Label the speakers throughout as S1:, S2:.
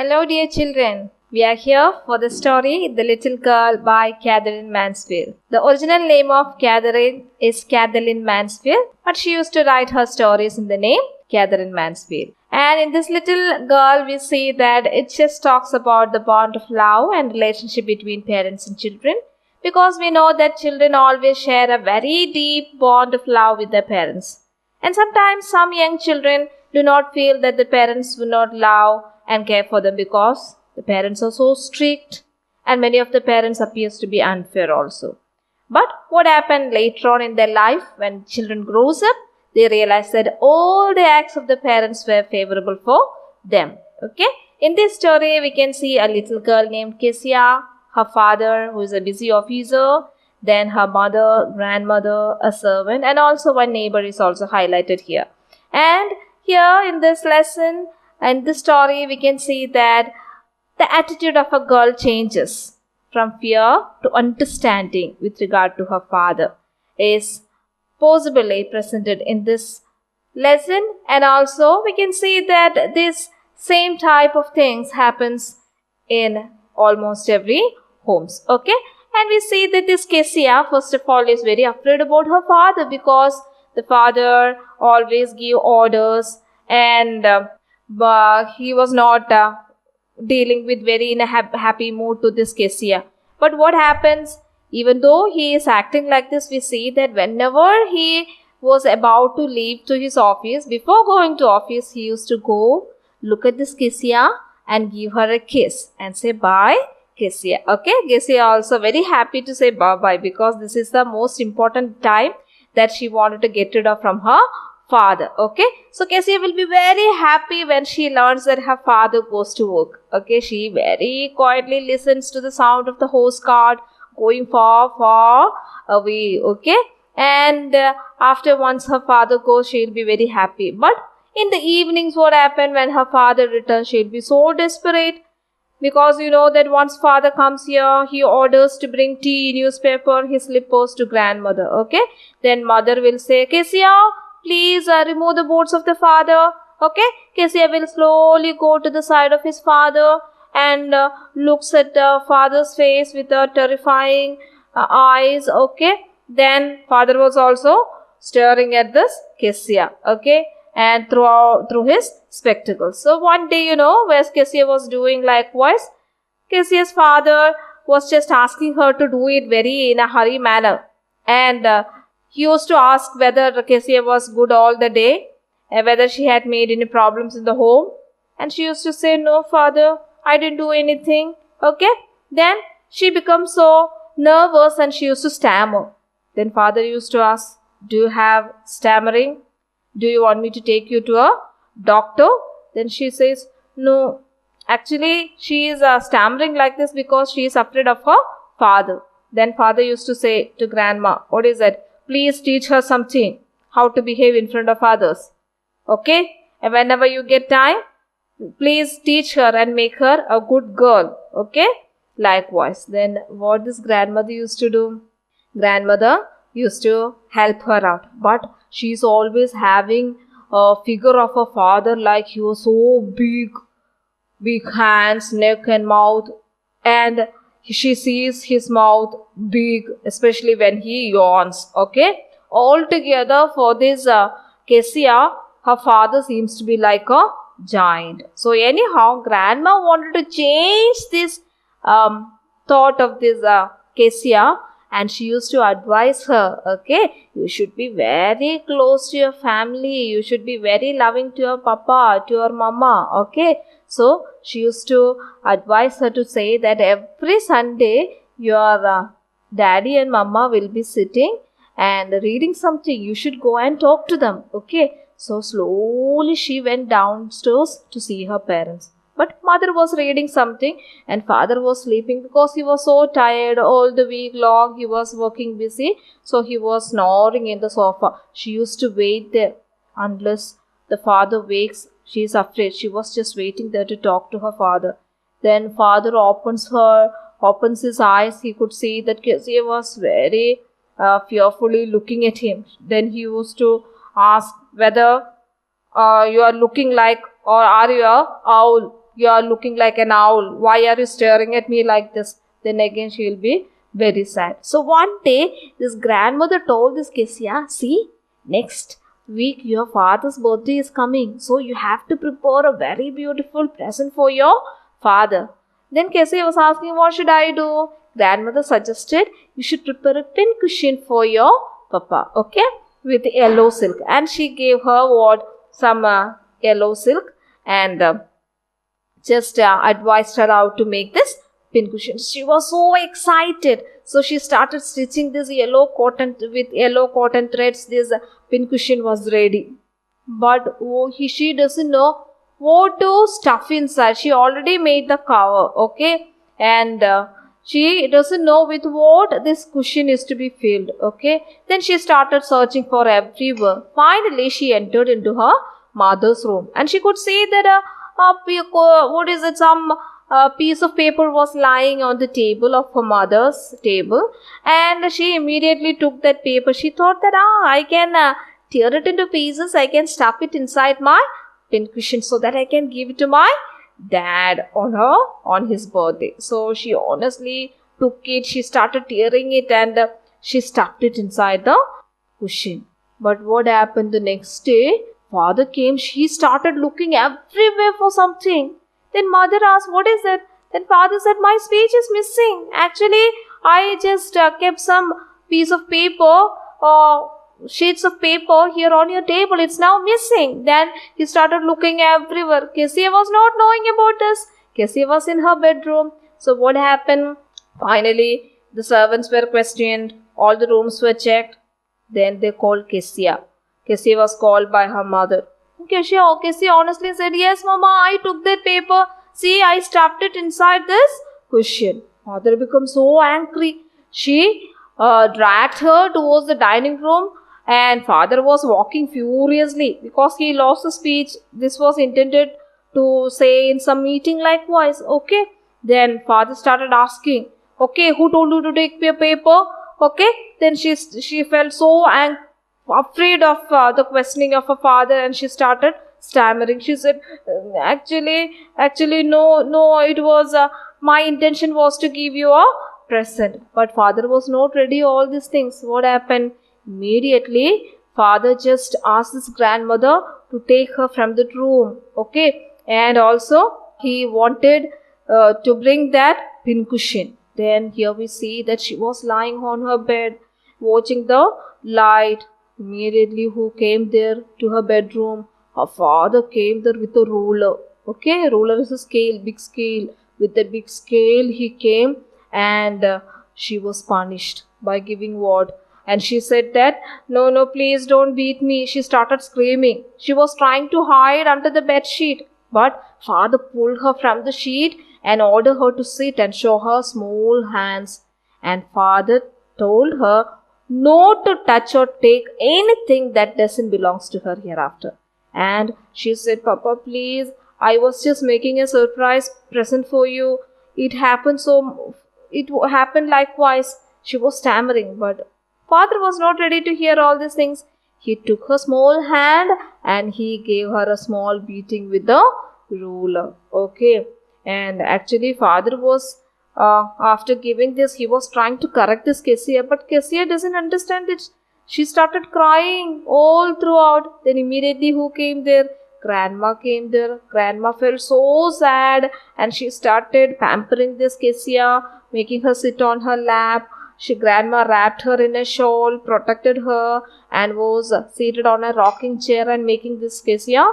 S1: Hello dear children, we are here for the story The Little Girl by Katherine Mansfield. The original name of Katherine is Katherine Mansfield, but she used to write her stories in the name Katherine Mansfield. And in this little girl we see that it just talks about the bond of love and relationship between parents and children, because we know that children always share a very deep bond of love with their parents. And sometimes some young children do not feel that the parents will not love and care for them because the parents are so strict, and many of the parents appears to be unfair also. But what happened later on in their life when children grows up, they realize that all the acts of the parents were favorable for them. Okay. In this story, we can see a little girl named Kezia, her father who is a busy officer, then her mother, grandmother, a servant, and also one neighbor is also highlighted here. And here in this lesson and this story, we can see that the attitude of a girl changes from fear to understanding with regard to her father is possibly presented in this lesson. And also we can see that this same type of things happens in almost every homes. Okay. And we see that this Kezia, first of all, is very afraid about her father because the father always give orders, and he was not dealing with very in a happy mood to this Kezia. But what happens, even though he is acting like this, we see that whenever he was about to leave to his office, before going to office, he used to go look at this Kezia and give her a kiss and say bye Kezia. Okay, Kezia also very happy to say bye-bye because this is the most important time that she wanted to get rid of from her father. Okay, so Kezia will be very happy when she learns that her father goes to work. Okay, she very quietly listens to the sound of the horse cart going far away. Okay, and after once her father goes, she'll be very happy. But in the evenings, what happened when her father returns, she'll be so desperate, because you know that once father comes here, he orders to bring tea, newspaper, his slippers to grandmother. Okay, then mother will say, Kezia, please remove the boots of the father. Okay, Kezia will slowly go to the side of his father and looks at the father's face with a terrifying eyes. Okay, then father was also staring at this Kezia. Okay, and through his spectacles. So one day, you know, where Kezia was doing likewise, Kezia's father was just asking her to do it very in a hurry manner, and he used to ask whether Kezia was good all the day, whether she had made any problems in the home, and she used to say, no father, I didn't do anything. Okay, then she becomes so nervous and she used to stammer. Then father used to ask, do you have stammering? Do you want me to take you to a doctor? Then she says, no, actually she is stammering like this because she is afraid of her father. Then father used to say to grandma, what is it? Please teach her something, how to behave in front of others. Okay, and whenever you get time, please teach her and make her a good girl. Okay, likewise. Then what this grandmother used to do? Grandmother used to help her out, but she's always having a figure of her father like he was so big hands, neck and mouth, and she sees his mouth big, especially when he yawns. Okay, altogether for this Kezia, her father seems to be like a giant. So anyhow, grandma wanted to change this thought of this Kezia, and she used to advise her, okay, you should be very close to your family, you should be very loving to your papa, to your mama. Okay, so she used to advise her to say that every Sunday your daddy and mama will be sitting and reading something, you should go and talk to them. Okay, so slowly she went downstairs to see her parents. But mother was reading something and father was sleeping because he was so tired all the week long. He was working busy. So he was snoring in the sofa. She used to wait there unless the father wakes. She is afraid. She was just waiting there to talk to her father. Then father opens his eyes. He could see that Kezia was very fearfully looking at him. Then he used to ask whether you are looking like, or are you a owl? you are looking like an owl. Why are you staring at me like this? Then again she will be very sad. So one day this grandmother told this Kezia, see, next week your father's birthday is coming. So you have to prepare a very beautiful present for your father. Then Kezia was asking, what should I do? Grandmother suggested you should prepare a pin cushion for your papa, okay, with yellow silk. And she gave her what? Some yellow silk and just advised her how to make this pin cushion. She was so excited. So she started stitching this yellow cotton with yellow cotton threads. This pin cushion was ready. But she doesn't know what to stuff inside. She already made the cover, okay, and she doesn't know with what this cushion is to be filled, okay. Then she started searching for everywhere. Finally, she entered into her mother's room and she could see that some piece of paper was lying on the table of her mother's table, and she immediately took that paper. She thought that I can tear it into pieces. I can stuff it inside my pin cushion so that I can give it to my dad on his birthday. So she honestly took it. She started tearing it and she stuffed it inside the cushion. But what happened the next day? Father came. She started looking everywhere for something. Then mother asked, what is it? Then father said, my speech is missing. Actually, I just kept some piece of paper sheets of paper here on your table. It's now missing. Then he started looking everywhere. Kezia was not knowing about this. Kezia was in her bedroom. So what happened? Finally, the servants were questioned. All the rooms were checked. Then they called Kezia. Kezia was called by her mother. Kezia honestly said, yes, Mama, I took that paper. See, I stuffed it inside this cushion. Mother became so angry. She dragged her towards the dining room. And father was walking furiously because he lost the speech. This was intended to say in some meeting likewise. Okay. Then father started asking, okay, who told you to take your paper? Okay. Then she felt so afraid of the questioning of her father, and she started stammering. She said, actually, no, it was, my intention was to give you a present. But father was not ready all these things. What happened? Immediately, father just asked his grandmother to take her from that room, okay, and also he wanted to bring that pin cushion. Then here we see that she was lying on her bed, watching the light. Immediately, who came there to her bedroom? Her father came there with a ruler, okay, ruler is a scale, big scale. With that big scale, he came and she was punished by giving what? And she said that, no, please don't beat me. She started screaming. She was trying to hide under the bed sheet. But father pulled her from the sheet and ordered her to sit and show her small hands. And father told her not to touch or take anything that doesn't belong to her hereafter. And she said, Papa, please, I was just making a surprise present for you. It happened likewise. She was stammering, but father was not ready to hear all these things. He took her small hand and he gave her a small beating with the ruler. Okay. And actually father was, after giving this, he was trying to correct this Kezia, but Kezia doesn't understand it. She started crying all throughout. Then immediately who came there? Grandma came there. Grandma felt so sad and she started pampering this Kezia, making her sit on her lap. Grandma wrapped her in a shawl, protected her, and was seated on a rocking chair and making this Kezia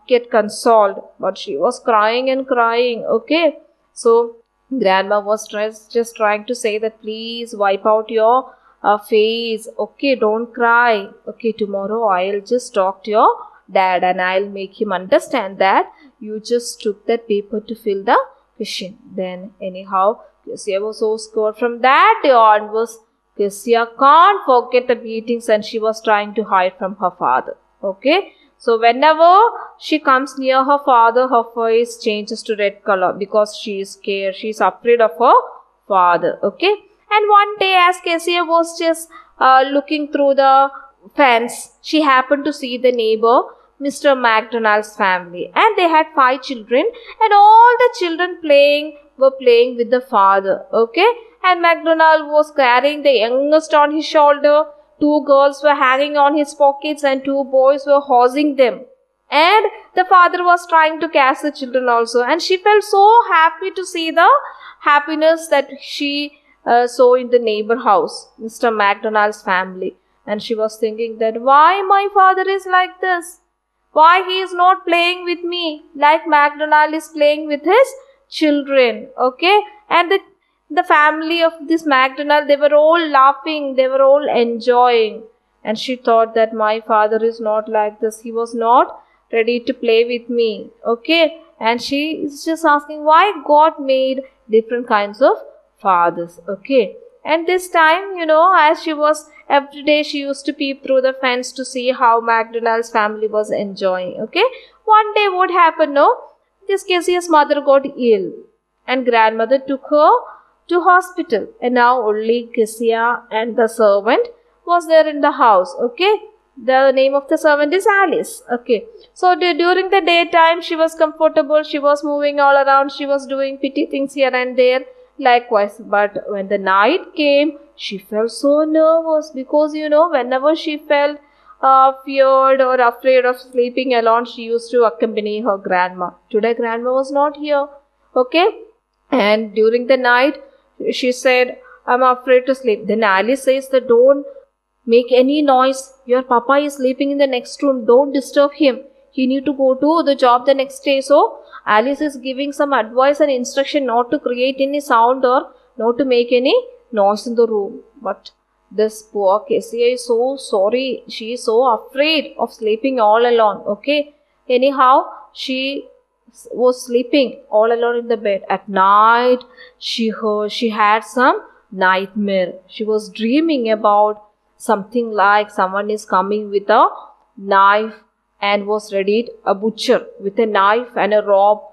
S1: get consoled. But she was crying and crying. Okay. So grandma was just trying to say that please wipe out your face. Okay, don't cry. Okay, tomorrow I'll just talk to your dad and I'll make him understand that you just took that paper to fill the cushion. Then anyhow, Kezia was so scared. From that day onwards, Kezia can't forget the beatings and she was trying to hide from her father. Okay. So whenever she comes near her father, her face changes to red color because she is scared. She is afraid of her father. Okay. And one day as Kezia was just looking through the fence, she happened to see the neighbor Mr. Macdonald's family, and they had 5 children, and all the children were playing with the father. Okay, and Macdonald was carrying the youngest on his shoulder. 2 girls were hanging on his pockets, and 2 boys were housing them. And the father was trying to catch the children also, and she felt so happy to see the happiness that she saw in the neighbor house, Mr. Macdonald's family. And she was thinking that why my father is like this? Why he is not playing with me like Macdonald is playing with his children? Okay, and the family of this Macdonald, they were all laughing, they were all enjoying. And she thought that my father is not like this. He was not ready to play with me. Okay, and she is just asking why God made different kinds of fathers. Okay, and this time, as she was every day, she used to peep through the fence to see how Macdonald's family was enjoying. Okay, one day what happened? No, this Kezia's mother got ill, and grandmother took her to hospital, and now only Kezia and the servant was there in the house. Okay, the name of the servant is Alice. Okay, so during the daytime she was comfortable, she was moving all around, she was doing petty things here and there likewise. But when the night came, she felt so nervous because whenever she felt feared or afraid of sleeping alone, she used to accompany her grandma. Today grandma was not here. Okay, and during the night she said, I'm afraid to sleep. Then Alice says that don't make any noise. Your papa is sleeping in the next room. Don't disturb him. He need to go to the job the next day. So Alice is giving some advice and instruction not to create any sound or not to make any noise in the room. But this poor Kezia is so sorry. She is so afraid of sleeping all alone. Okay. Anyhow, she was sleeping all alone in the bed. At night, she had some nightmare. She was dreaming about something like someone is coming with a knife and was ready, a butcher with a knife and a rope.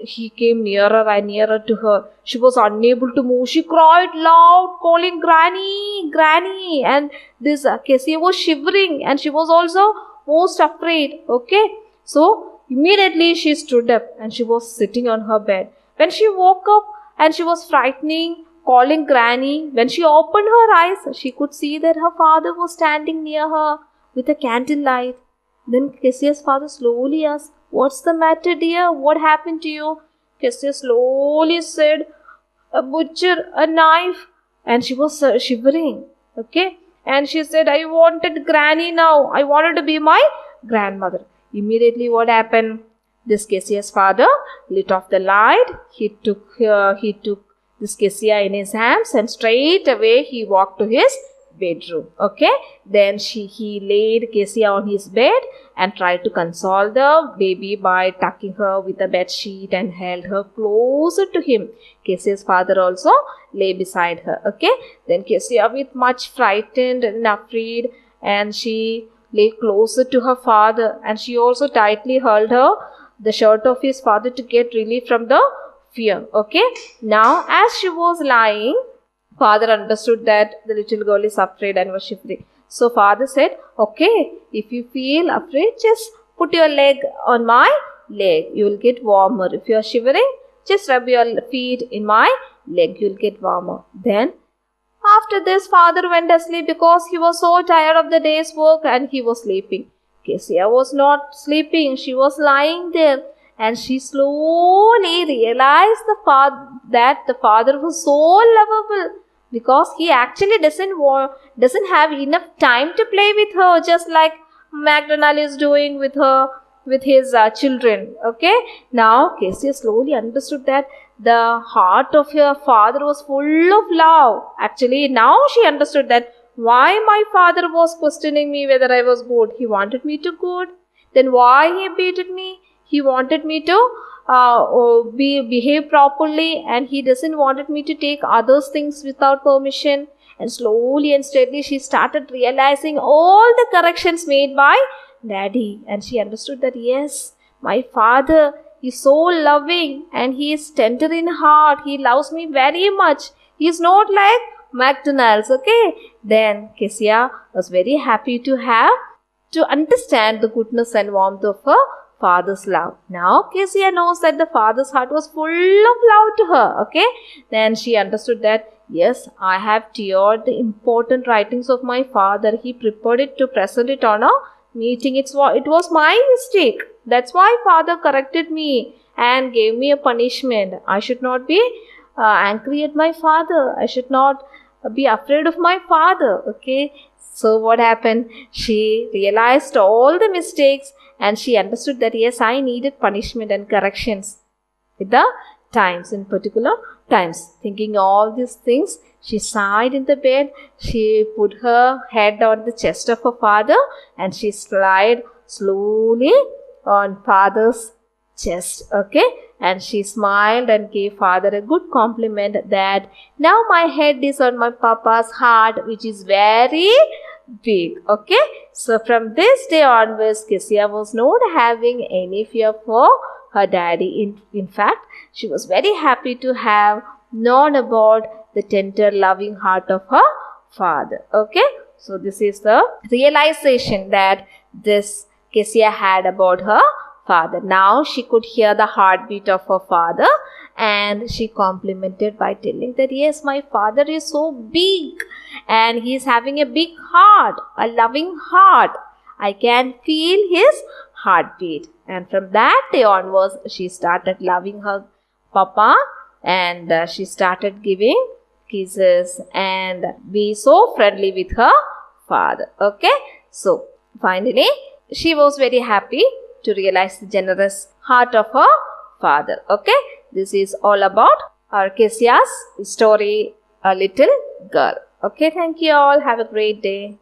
S1: He came nearer and nearer to her. She was unable to move. She cried loud, calling Granny, Granny. And this Kezia was shivering, and she was also most afraid. Okay, so immediately she stood up and she was sitting on her bed. When she woke up and she was frightening, calling Granny, when she opened her eyes, she could see that her father was standing near her with a candlelight. Then Kezia's father slowly asked, what's the matter, dear? What happened to you? Kezia slowly said, a butcher, a knife. And she was shivering. Okay. And she said, I wanted Granny now. I wanted to be my grandmother. Immediately what happened? This Kezia's father lit off the light. He took this Kezia in his hands, and straight away he walked to his bedroom. Okay, then he laid Kezia on his bed and tried to console the baby by tucking her with a bed sheet and held her closer to him. Kezia's father also lay beside her. Okay, then Kezia, with much frightened and afraid, and she lay closer to her father, and she also tightly held the shirt of his father to get relief from the fear. Okay, now as she was lying, father understood that the little girl is afraid and was shivering. So father said, okay, if you feel afraid, just put your leg on my leg. You will get warmer. If you are shivering, just rub your feet in my leg. You will get warmer. Then after this, father went asleep because he was so tired of the day's work, and he was sleeping. Kezia was not sleeping. She was lying there. And she slowly realized that the father was so lovable, because he actually doesn't have enough time to play with her, just like Macdonald is doing with his children. Okay, now Kezia slowly understood that the heart of her father was full of love. Actually, now she understood that why my father was questioning me whether I was good. He wanted me to good. Then why he beated me? He wanted me to behave properly, and he doesn't wanted me to take others' things without permission. And slowly and steadily she started realizing all the corrections made by Daddy. And she understood that yes, my father is so loving and he is tender in heart. He loves me very much. He is not like Macdonald's. Okay. Then Kezia was very happy to have to understand the goodness and warmth of her father's love. Now Kezia knows that the father's heart was full of love to her. Okay, then she understood that yes, I have teared the important writings of my father. He prepared it to present it on a meeting. It was my mistake. That's why father corrected me and gave me a punishment. I should not be angry at my father. I should not be afraid of my father. Okay, so what happened? She realized all the mistakes and she understood that yes, I needed punishment and corrections with the times, in particular times. Thinking all these things, she sighed in the bed. She put her head on the chest of her father and she slid slowly on father's chest. Okay, and she smiled and gave father a good compliment that now my head is on my papa's heart, which is very big. Okay, so from this day onwards, Kezia was not having any fear for her daddy. In fact, she was very happy to have known about the tender, loving heart of her father. Okay, so this is the realization that this Kezia had about her father. Now she could hear the heartbeat of her father and she complimented by telling that yes, my father is so big and he is having a big heart, a loving heart. I can feel his heartbeat. And from that day onwards, she started loving her papa and she started giving kisses and be so friendly with her father. Okay, so finally she was very happy to realize the generous heart of her father. Okay, this is all about our Kezia's story, A Little Girl. Okay, thank you all. Have a great day.